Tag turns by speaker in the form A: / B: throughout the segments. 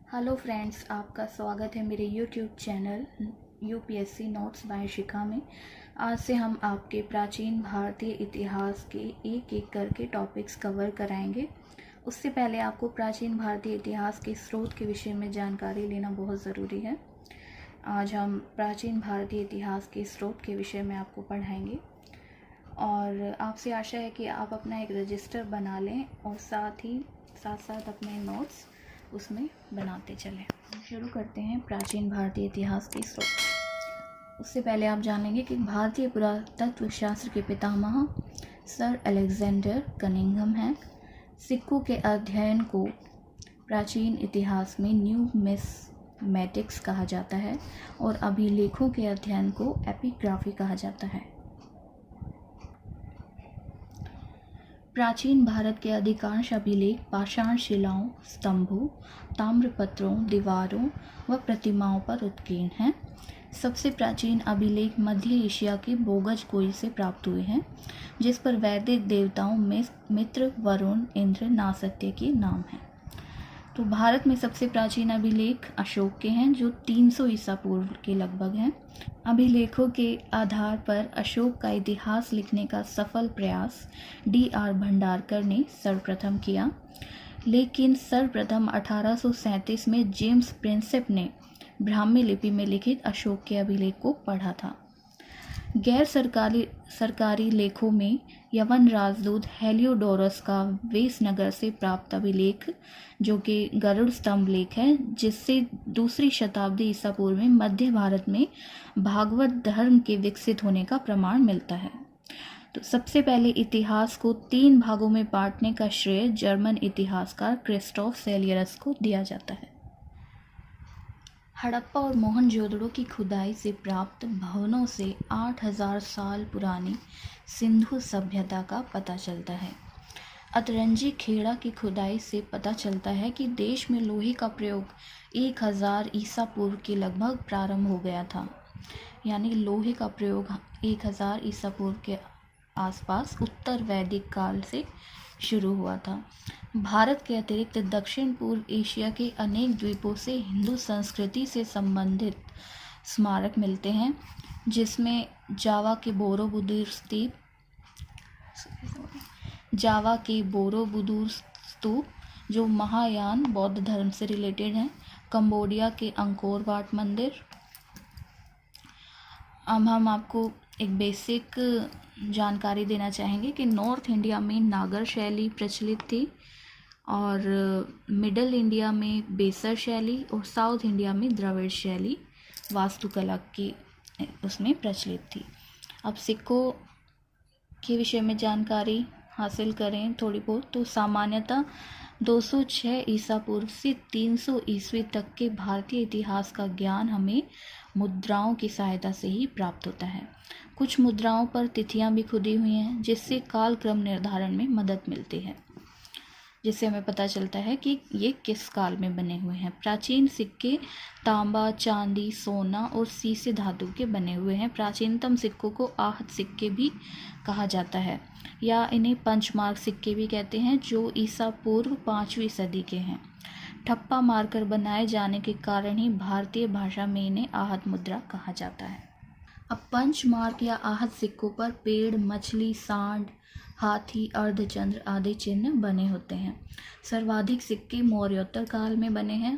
A: Hello friends, आपका स्वागत है मेरे YouTube channel UPSC notes by Shikha में। आज से हम आपके प्राचीन भारतीय इतिहास के एक एक करके टॉपिक्स कवर कराएंगे। उससे पहले आपको प्राचीन भारतीय इतिहास के स्रोत के विषय में जानकारी लेना बहुत ज़रूरी है। आज हम प्राचीन भारतीय इतिहास के स्रोत के विषय में आपको पढ़ाएंगे और आपसे आशा है कि आप अपना एक रजिस्टर बना लें और साथ साथ अपने नोट्स उसमें बनाते चलें। शुरू करते हैं प्राचीन भारतीय इतिहास के स्रोत। उससे पहले आप जान लेंगे कि भारतीय पुरातत्व शास्त्र के पितामह सर अलेक्जेंडर कनिंघम हैं। सिक्कों के अध्ययन को प्राचीन इतिहास में न्यूमिस्मेटिक्स कहा जाता है और अभिलेखों के अध्ययन को एपिग्राफी कहा जाता है। प्राचीन भारत के अधिकांश अभिलेख पाषाण शिलाओं, स्तंभों, ताम्रपत्रों, दीवारों व प्रतिमाओं पर उत्कीर्ण हैं। सबसे प्राचीन अभिलेख मध्य एशिया के बोगज कुई से प्राप्त हुए हैं, जिस पर वैदिक देवताओं में मित्र, वरुण, इंद्र, नासत्य के नाम हैं। तो भारत में सबसे प्राचीन अभिलेख अशोक के हैं, जो 300 ईसा पूर्व के लगभग हैं। अभिलेखों के आधार पर अशोक का इतिहास लिखने का सफल प्रयास D.R. भंडारकर ने सर्वप्रथम किया, लेकिन सर्वप्रथम 1837 में जेम्स प्रिंसेप ने ब्राह्मी लिपि में लिखित अशोक के अभिलेख को पढ़ा था। गैर सरकारी लेखों में यवन राजदूत हेलियोडोरस का वेसनगर से प्राप्त अभिलेख, जो कि गरुड़ स्तंभ लेख है, जिससे 2री शताब्दी ईसा पूर्व में मध्य भारत में भागवत धर्म के विकसित होने का प्रमाण मिलता है। तो सबसे पहले इतिहास को 3 भागों में बांटने का श्रेय जर्मन इतिहासकार क्रिस्टोफ सेलियरस को दिया जाता है। हड़प्पा और मोहनजोदड़ो की खुदाई से प्राप्त भवनों से 8000 साल पुरानी सिंधु सभ्यता का पता चलता है। अतरंजी खेड़ा की खुदाई से पता चलता है कि देश में लोहे का प्रयोग 1000 ईसा पूर्व के लगभग प्रारंभ हो गया था। यानी लोहे का प्रयोग 1000 ईसा पूर्व के आसपास उत्तर वैदिक काल से शुरू हुआ था। भारत के अतिरिक्त दक्षिण पूर्व एशिया के अनेक द्वीपों से हिंदू संस्कृति से संबंधित स्मारक मिलते हैं, जिसमें जावा के बोरोबुदुर स्तूप, जो महायान बौद्ध धर्म से रिलेटेड हैं, कंबोडिया के अंकोर वाट मंदिर। अब हम आपको एक बेसिक जानकारी देना चाहेंगे कि नॉर्थ इंडिया में नागर शैली प्रचलित थी और मिडल इंडिया में बेसर शैली और साउथ इंडिया में द्रविड़ शैली वास्तुकला की उसमें प्रचलित थी। अब सिक्कों के विषय में जानकारी हासिल करें थोड़ी बहुत, तो सामान्यतः 206 ईसा पूर्व से 300 ईस्वी तक के भारतीय इतिहास का ज्ञान हमें मुद्राओं की सहायता से ही प्राप्त होता है। कुछ मुद्राओं पर तिथियां भी खुदी हुई हैं, जिससे कालक्रम निर्धारण में मदद मिलती है, जिससे हमें पता चलता है कि ये किस काल में बने हुए हैं। प्राचीन सिक्के तांबा, चांदी, सोना और सीसे धातु के बने हुए हैं। प्राचीनतम सिक्कों को आहत सिक्के भी कहा जाता है, या इन्हें पंचमार्क सिक्के भी कहते हैं, जो ईसा पूर्व 5वीं सदी के हैं। ठप्पा मारकर बनाए जाने के कारण ही भारतीय भाषा में इन्हें आहत मुद्रा कहा जाता है। अब पंचमार्क या आहत सिक्कों पर पेड़, मछली, सांड, हाथी, अर्धचंद्र आदि चिन्ह बने होते हैं। सर्वाधिक सिक्के मौर्योत्तर काल में बने हैं।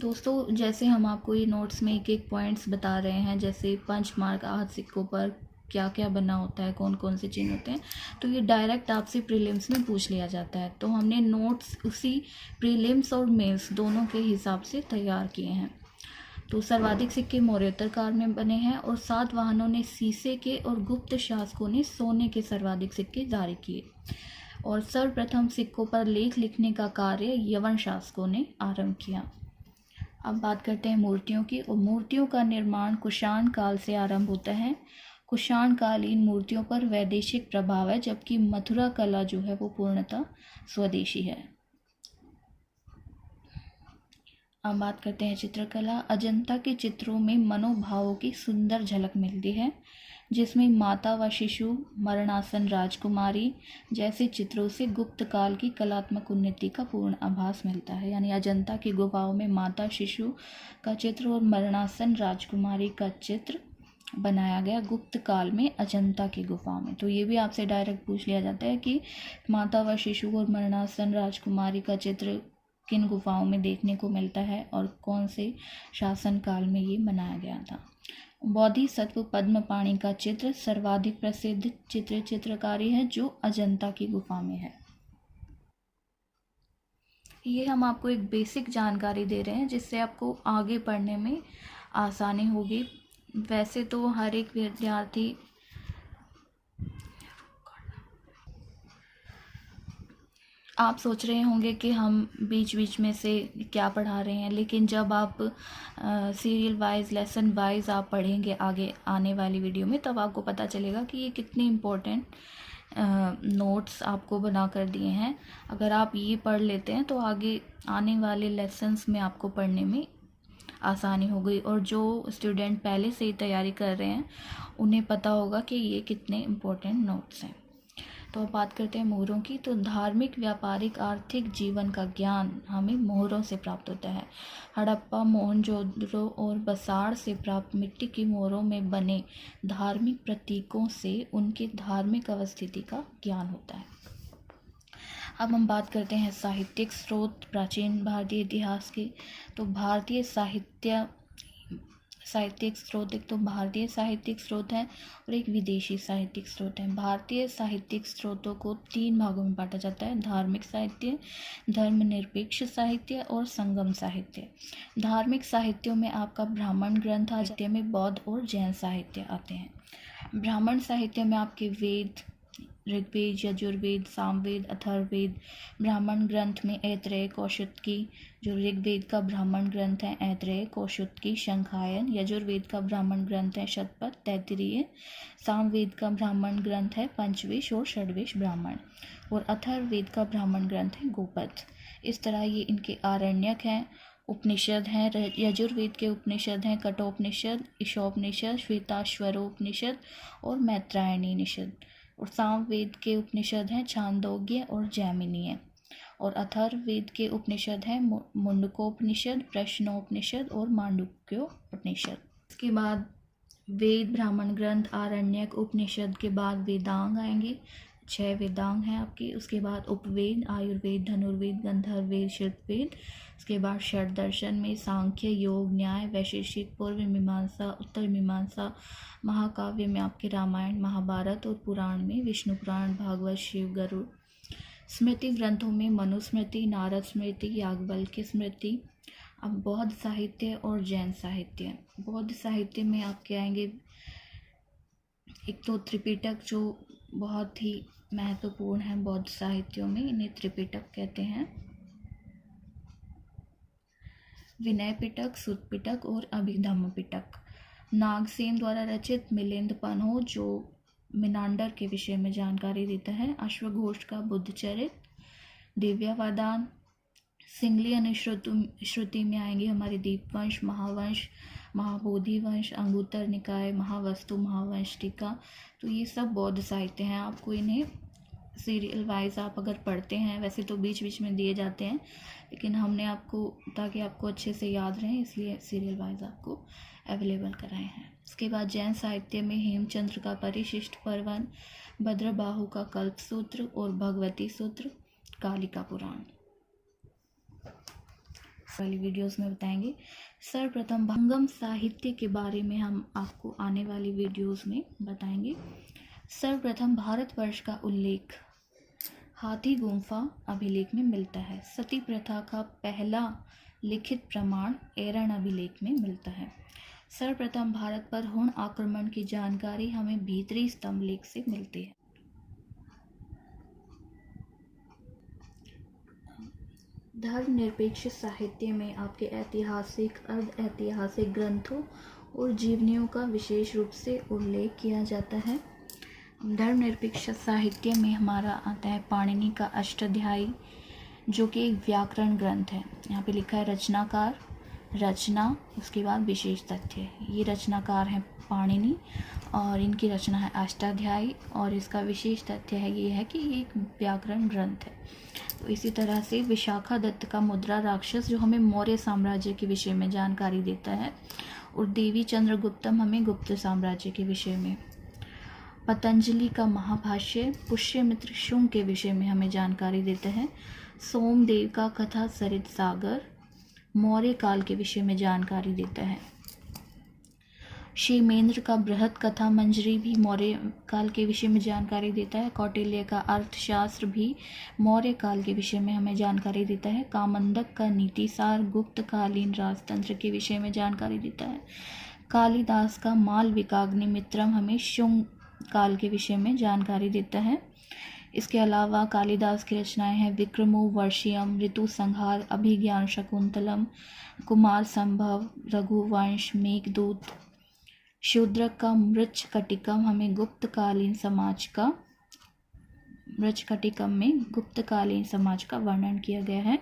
A: दोस्तों, जैसे हम आपको ये नोट्स में एक एक पॉइंट्स बता रहे हैं, जैसे पंचमार्क आहत सिक्कों पर क्या क्या बना होता है, कौन कौन से चिन्ह होते हैं, तो ये डायरेक्ट आपसे प्रीलिम्स में पूछ लिया जाता है। तो हमने नोट्स उसी प्रीलिम्स और मेंस दोनों के हिसाब से तैयार किए हैं। तो सर्वाधिक सिक्के मौर्योत्तर काल में बने हैं और सातवाहनों ने सीसे के और गुप्त शासकों ने सोने के सर्वाधिक सिक्के जारी किए, और सर्वप्रथम सिक्कों पर लेख लिखने का कार्य यवन शासकों ने आरंभ किया। अब बात करते हैं मूर्तियों की। और मूर्तियों का निर्माण कुषाण काल से आरंभ होता है। कुषाण कालीन मूर्तियों पर वैदेशिक प्रभाव है, जबकि मथुरा कला जो है वो पूर्णतः स्वदेशी है। अब बात करते हैं चित्रकला। अजंता के चित्रों में मनोभावों की सुंदर झलक मिलती है। जिसमें माता व शिशु, मरणासन राजकुमारी जैसे चित्रों से गुप्त काल की कलात्मक उन्नति का पूर्ण आभास मिलता है। यानी अजंता की गुफाओं में माता शिशु का चित्र और मरणासन राजकुमारी का चित्र बनाया गया गुप्त काल में अजंता की गुफाओं में। तो ये भी आपसे डायरेक्ट पूछ लिया जाता है कि माता व शिशु और मरणासन राजकुमारी का चित्र किन गुफाओं में देखने को मिलता है और कौन से शासन काल में ये बनाया गया था। बोधिसत्व पद्मपाणि का चित्र सर्वाधिक प्रसिद्ध चित्रकारी है जो अजंता की गुफा में है। ये हम आपको एक बेसिक जानकारी दे रहे हैं जिससे आपको आगे पढ़ने में आसानी होगी। वैसे तो हर एक विद्यार्थी आप सोच रहे होंगे कि हम बीच बीच में से क्या पढ़ा रहे हैं, लेकिन जब आप सीरियल वाइज लेसन वाइज आप पढ़ेंगे आगे आने वाली वीडियो में तब आपको पता चलेगा कि ये कितने इम्पोर्टेंट नोट्स आपको बना कर दिए हैं। अगर आप ये पढ़ लेते हैं तो आगे आने वाले लेसन्स में आपको पढ़ने में आसानी हो गई, और जो स्टूडेंट पहले से ही तैयारी कर रहे हैं उन्हें पता होगा कि ये कितने इम्पोर्टेंट नोट्स हैं। तो अब बात करते हैं मोहरों की। तो धार्मिक, व्यापारिक, आर्थिक जीवन का ज्ञान हमें मोहरों से प्राप्त होता है। हड़प्पा, मोहनजोदड़ो और बसाड़ से प्राप्त मिट्टी की मोहरों में बने धार्मिक प्रतीकों से उनकी धार्मिक अवस्थिति का ज्ञान होता है। अब हम बात करते हैं साहित्यिक स्रोत प्राचीन भारतीय इतिहास के। तो भारतीय साहित्यिक स्रोत, एक तो भारतीय साहित्यिक स्रोत है और एक विदेशी साहित्यिक स्रोत है। भारतीय साहित्यिक स्रोतों को 3 भागों में बांटा जाता है: धार्मिक साहित्य, धर्मनिरपेक्ष साहित्य और संगम साहित्य। धार्मिक साहित्यों में आपका ब्राह्मण ग्रंथ आ जाते हैं, में बौद्ध और जैन साहित्य आते हैं। ब्राह्मण साहित्य में आपके वेद, ऋग्वेद, यजुर्वेद, सामवेद, अथर्ववेद। ब्राह्मण ग्रंथ में ऐत्रेय, कौशिकी, जो ऋग्वेद का ब्राह्मण ग्रंथ है ऐत्रेय, कौशिकी, शंखायन। यजुर्वेद का ब्राह्मण ग्रंथ है शतपथ, तैत्तिरीय। सामवेद का ब्राह्मण ग्रंथ है पंचवेश और षड्वेश ब्राह्मण, और अथर्ववेद का ब्राह्मण ग्रंथ है गोपथ। इस तरह ये इनके आरण्यक हैं। उपनिषद हैं, यजुर्वेद के उपनिषद हैं कठोपनिषद, ईशोपनिषद, श्वेताश्वरोपनिषद और मैत्रायणी निषद। और सामवेद के उपनिषद हैं छांदोग्य और जैमिनीय। और अथर्ववेद के उपनिषद हैं मुंडकोपनिषद, प्रश्नोपनिषद और मांडुक्योपनिषद। इसके बाद वेद, ब्राह्मण ग्रंथ, आरण्यक, उपनिषद के बाद वेदांग आएंगे। 6 वेदांग हैं आपके। उसके बाद उपवेद, आयुर्वेद, धनुर्वेद, गंधर्ववेद, शिल्पवेद। उसके बाद षड दर्शन में सांख्य, योग, न्याय, वैशेषिक, पूर्व मीमांसा, उत्तर मीमांसा। महाकाव्य में आपके रामायण, महाभारत और पुराण में विष्णु पुराण, भागवत, शिव, गरुड़। स्मृति ग्रंथों में मनुस्मृति, नारद स्मृति, याज्ञवल्क्य स्मृति। अब बौद्ध साहित्य और जैन साहित्य। बौद्ध साहित्य में आपके आएंगे एक तो त्रिपिटक, जो बहुत ही महत्वपूर्ण है बौद्ध साहित्यों में, इन्हें त्रिपिटक कहते हैं। विनय पिटक, सुत पिटक और अभिधम्म पिटक। नागसेन द्वारा रचित मिलिंद पन्हो, जो मिनांडर के विषय में जानकारी देता है। अश्वघोष का बुद्धचरित, दिव्यावदान। सिंगली अनुश्रुति में आएंगे हमारे दीपवंश, महावंश, महाबोधि वंश, अंगुत्तर निकाय, महावस्तु, महावंश टीका। तो ये सब बौद्ध साहित्य हैं। आपको इन्हें सीरियल वाइज आप अगर पढ़ते हैं, वैसे तो बीच बीच में दिए जाते हैं, लेकिन हमने आपको, ताकि आपको अच्छे से याद रहें, इसलिए सीरियल वाइज आपको अवेलेबल कराए हैं। इसके बाद जैन साहित्य में हेमचंद्र का परिशिष्ट पर्वन, भद्रबाहु का कल्पसूत्र और भगवती सूत्र, कालिका पुराण। वाली वीडियोस में बताएंगे। सर्वप्रथम संगम साहित्य के बारे में हम आपको आने वाली वीडियोस में बताएंगे। सर्वप्रथम भारतवर्ष का उल्लेख हाथी गुम्फा अभिलेख में मिलता है। सती प्रथा का पहला लिखित प्रमाण एरन अभिलेख में मिलता है। सर्वप्रथम भारत पर हुण आक्रमण की जानकारी हमें भीतरी स्तंभ लेख से मिलती है। धर्मनिरपेक्ष साहित्य में आपके ऐतिहासिक, अर्ध ऐतिहासिक ग्रंथों और जीवनियों का विशेष रूप से उल्लेख किया जाता है। धर्मनिरपेक्ष साहित्य में हमारा आता है पाणिनि का अष्टाध्यायी, जो कि एक व्याकरण ग्रंथ है। यहाँ पे लिखा है रचनाकार रचना, उसके बाद विशेष तथ्य। ये रचनाकार हैं पाणिनि और इनकी रचना है अष्टाध्यायी, और इसका विशेष तथ्य है ये है कि ये एक व्याकरण ग्रंथ है। तो इसी तरह से विशाखादत्त का मुद्रा राक्षस जो हमें मौर्य साम्राज्य के विषय में जानकारी देता है, और देवी चंद्रगुप्तम हमें गुप्त साम्राज्य के विषय में। पतंजलि का महाभाष्य पुष्यमित्र शुंग के विषय में हमें जानकारी देता है। सोमदेव का कथा सरित सागर मौर्य काल के विषय में जानकारी देता है। क्षेमेंद्र का बृहत कथा मंजरी भी मौर्य काल के विषय में जानकारी देता है। कौटिल्य का अर्थशास्त्र भी मौर्य काल के विषय में हमें जानकारी देता है। कामंदक का नीतिसार गुप्तकालीन राजतंत्र के विषय में जानकारी देता है। कालिदास का मालविकाग्निमित्रम हमें शुंग काल के विषय में जानकारी देता है। इसके अलावा कालिदास की रचनाएं हैं विक्रमो वर्षियम, ऋतु संहार, अभिज्ञान शकुंतलम, कुमार संभव, रघुवंश, मेघदूत। शूद्रक का मृच्छकटिकम हमें गुप्तकालीन समाज का मृच्छकटिकम में गुप्तकालीन समाज का वर्णन किया गया है।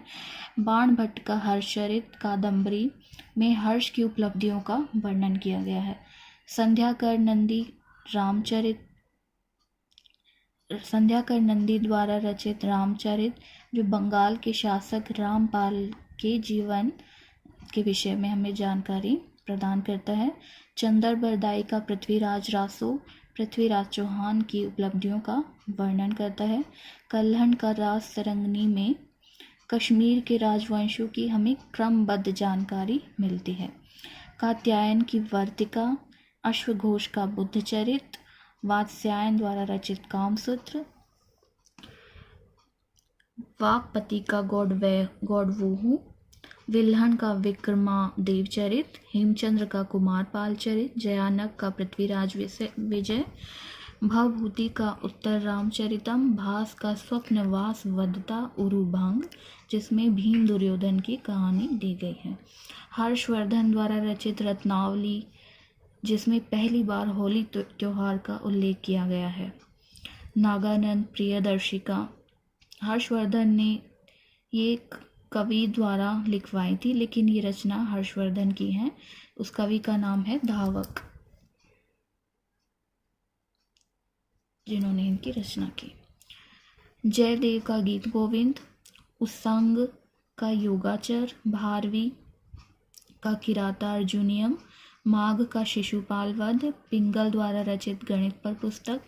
A: बाणभट्ट का हर्षचरित कादम्बरी में हर्ष की उपलब्धियों का वर्णन किया गया है। संध्याकर नंदी द्वारा रचित रामचरित जो बंगाल के शासक रामपाल के जीवन के विषय में हमें जानकारी प्रदान करता है। चंदर बरदाई का पृथ्वीराज रासो पृथ्वीराज चौहान की उपलब्धियों का वर्णन करता है। कल्हण का राज सरंगनी में कश्मीर के राजवंशों की हमें क्रमबद्ध जानकारी मिलती है। कात्यायन की वर्तिका, अश्वघोष का बुद्धचरित, वात्स्यायन द्वारा रचित कामसूत्र, वाकपति का गौडवोहू, विल्हण का विक्रमादेव चरित, हेमचंद्र का कुमारपाल चरित, जयानक का पृथ्वीराज विजय, भवभूति का उत्तर रामचरितम, भास का स्वप्नवास वदता उरुभंग जिसमें भीम दुर्योधन की कहानी दी गई है। हर्षवर्धन द्वारा रचित रत्नावली जिसमें पहली बार होली त्योहार का उल्लेख किया गया है। नागानंद प्रियदर्शी का, हर्षवर्धन ने ये कवि द्वारा लिखवाई थी, लेकिन ये रचना हर्षवर्धन की है। उस कवि का नाम है धावक, जिन्होंने इनकी रचना की। जयदेव का गीत गोविंद, उत्संग का योगाचर, भारवी का किरातार्जुनियम, माघ का शिशुपाल वध, पिंगल द्वारा रचित गणित पर पुस्तक,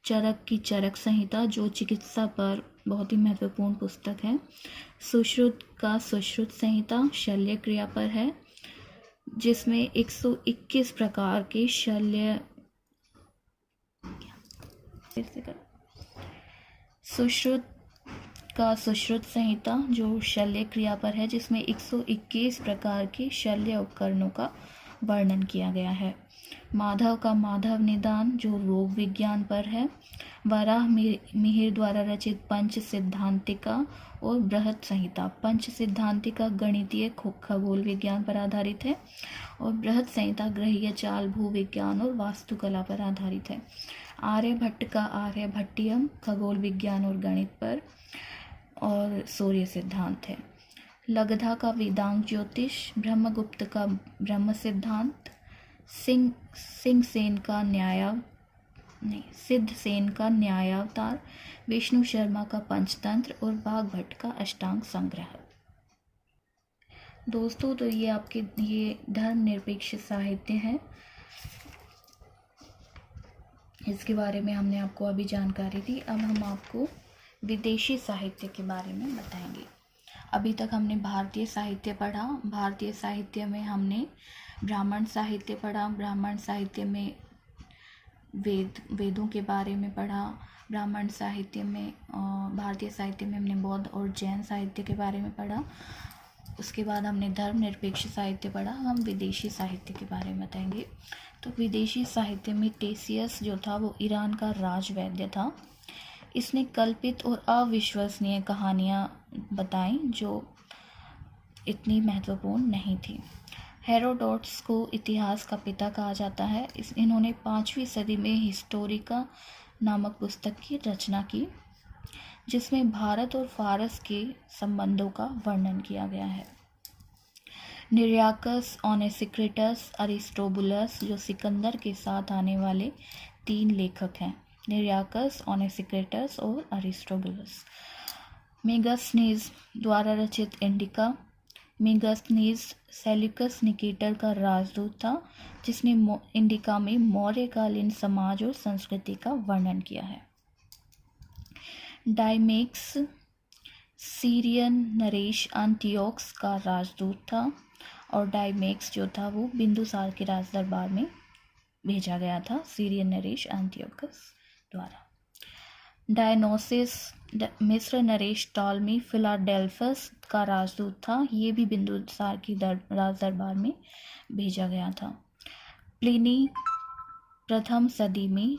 A: चरक की चरक संहिता जो चिकित्सा पर बहुत ही महत्वपूर्ण पुस्तक है। सुश्रुत का सुश्रुत संहिता शल्य क्रिया पर है, जिसमें 121 प्रकार के शल्य सुश्रुत का सुश्रुत संहिता जो शल्य क्रिया पर है, जिसमें 121 प्रकार के शल्य उपकरणों का वर्णन किया गया है। माधव का माधव निदान जो रोग विज्ञान पर है। वराह मिहिर द्वारा रचित पंच सिद्धांतिका और बृहत संहिता। पंच सिद्धांतिका गणितीय खगोल विज्ञान पर आधारित है और बृहत संहिता ग्रहीय चाल भूविज्ञान और वास्तुकला पर आधारित है। आर्यभट्ट का आर्यभट्टियम खगोल विज्ञान और गणित पर और सूर्य सिद्धांत है। लगधा का वेदांग ज्योतिष, ब्रह्मगुप्त का ब्रह्म सिद्धांत, सिद्ध सेन का न्यायावतार, विष्णु शर्मा का पंचतंत्र और बाघभट्ट का अष्टांग संग्रह। दोस्तों, तो ये आपके ये धर्मनिरपेक्ष साहित्य है, इसके बारे में हमने आपको अभी जानकारी दी। अब हम आपको विदेशी साहित्य के बारे में बताएंगे। अभी तक हमने भारतीय साहित्य पढ़ा। भारतीय साहित्य में हमने ब्राह्मण साहित्य पढ़ा। ब्राह्मण साहित्य में वेदों के बारे में पढ़ा। ब्राह्मण साहित्य में भारतीय साहित्य में हमने बौद्ध और जैन साहित्य के बारे में पढ़ा। उसके बाद हमने धर्मनिरपेक्ष साहित्य पढ़ा। हम विदेशी साहित्य के बारे में बताएंगे। तो विदेशी साहित्य में टेसियस जो था वो ईरान का राजवैद्य था। इसने कल्पित और अविश्वसनीय कहानियाँ बताई जो इतनी महत्वपूर्ण नहीं थी। हेरोडोटस को इतिहास का पिता कहा जाता है। इन्होंने 5वीं सदी में हिस्टोरिका नामक पुस्तक की रचना की, जिसमें भारत और फारस के संबंधों का वर्णन किया गया है। निरियाकस, ओनेसिक्रिटस, अरिस्टोबुलस, जो सिकंदर के साथ आने वाले 3 लेखक हैं, निरियाकस, ओनेसिक्रिटस और अरिस्टोबुलस। मेगास्थनीज द्वारा रचित इंडिका। मेगास्थनीज सेल्यूकस निकेटर का राजदूत था, जिसने इंडिका में मौर्यकालीन समाज और संस्कृति का वर्णन किया है। डायमेक्स सीरियन नरेश एंटियोक्स का राजदूत था, और डायमेक्स जो था वो बिंदुसार के राज दरबार में भेजा गया था सीरियन नरेश एंटियोकस द्वारा। डायनोसिस मिस्र नरेश टॉलमी फिलाडेल्फस का राजदूत था, ये भी बिंदुसार की राज दरबार में भेजा गया था। प्लिनी प्रथम सदी में,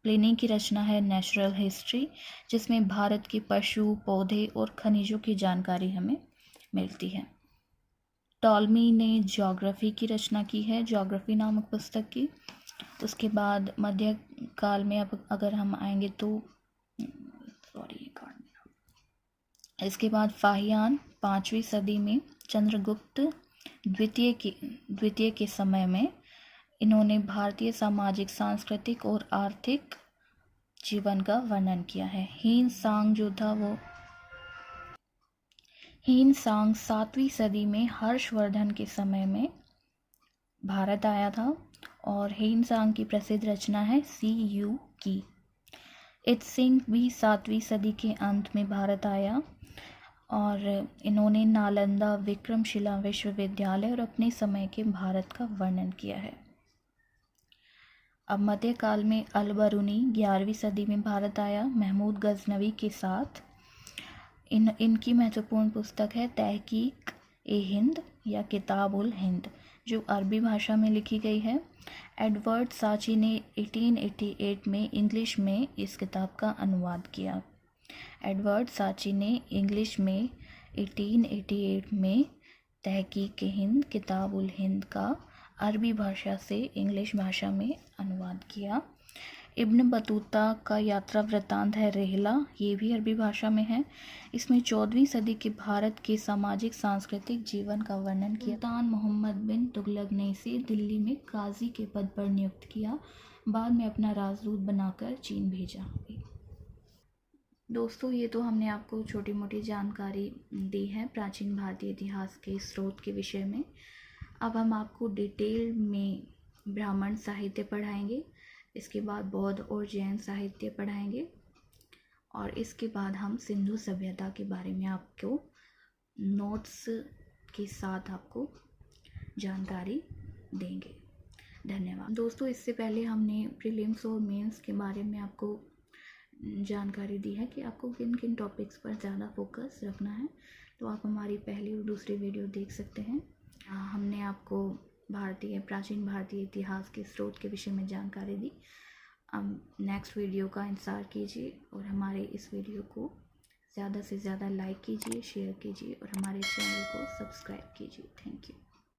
A: प्लिनी की रचना है नेचुरल हिस्ट्री, जिसमें भारत के पशु, पौधे और खनिजों की जानकारी हमें मिलती है। टॉलमी ने ज्योग्राफी की रचना की है, ज्योग्राफी नामक पुस्तक की। उसके बाद मध्य काल में अब अगर हम आएंगे तो इसके बाद फाहियान 5वीं सदी में, चंद्रगुप्त द्वितीय के समय में इन्होंने भारतीय सामाजिक, सांस्कृतिक और आर्थिक जीवन का वर्णन किया है। हीन सांग जो था वो हीन सांग 7वीं सदी में हर्षवर्धन के समय में भारत आया था, और हीन सांग की प्रसिद्ध रचना है CU की। इत्सिंग भी 7वीं सदी के अंत में भारत आया, और इन्होंने नालंदा विक्रमशिला विश्वविद्यालय और अपने समय के भारत का वर्णन किया है। अब मध्यकाल में अल-बरूनी 11वीं सदी में भारत आया महमूद गजनवी के साथ। इनकी महत्वपूर्ण पुस्तक है तहकीक-ए-हिंद या किताब-उल-हिंद, जो अरबी भाषा में लिखी गई है। एडवर्ड साची ने 1888 में इंग्लिश में इस किताब का अनुवाद किया। एडवर्ड साची ने इंग्लिश में 1888 में तहकीक-ए-हिंद किताब-उल-हिंद का अरबी भाषा से इंग्लिश भाषा में अनुवाद किया। इब्न बतूता का यात्रा वृत्तांत है रेहला, ये भी अरबी भाषा में है। इसमें 14वीं सदी के भारत के सामाजिक सांस्कृतिक जीवन का वर्णन किया। सुल्तान मोहम्मद बिन तुगलक ने इसे दिल्ली में काजी के पद पर नियुक्त किया, बाद में अपना राजदूत बनाकर चीन भेजा। दोस्तों, ये तो हमने आपको छोटी मोटी जानकारी दी है प्राचीन भारतीय इतिहास के स्रोत के विषय में। अब हम आपको डिटेल में ब्राह्मण साहित्य पढ़ाएंगे, इसके बाद बौद्ध और जैन साहित्य पढ़ाएंगे, और इसके बाद हम सिंधु सभ्यता के बारे में आपको नोट्स के साथ आपको जानकारी देंगे। धन्यवाद दोस्तों। इससे पहले हमने प्रीलिम्स और मेंस के बारे में आपको जानकारी दी है कि आपको किन किन टॉपिक्स पर ज़्यादा फोकस रखना है, तो आप हमारी पहली और दूसरी वीडियो देख सकते हैं। हमने आपको प्राचीन भारतीय इतिहास के स्रोत के विषय में जानकारी दी। अब नेक्स्ट वीडियो का इंतज़ार कीजिए, और हमारे इस वीडियो को ज़्यादा से ज़्यादा लाइक कीजिए, शेयर कीजिए, और हमारे चैनल को सब्सक्राइब कीजिए। Thank you.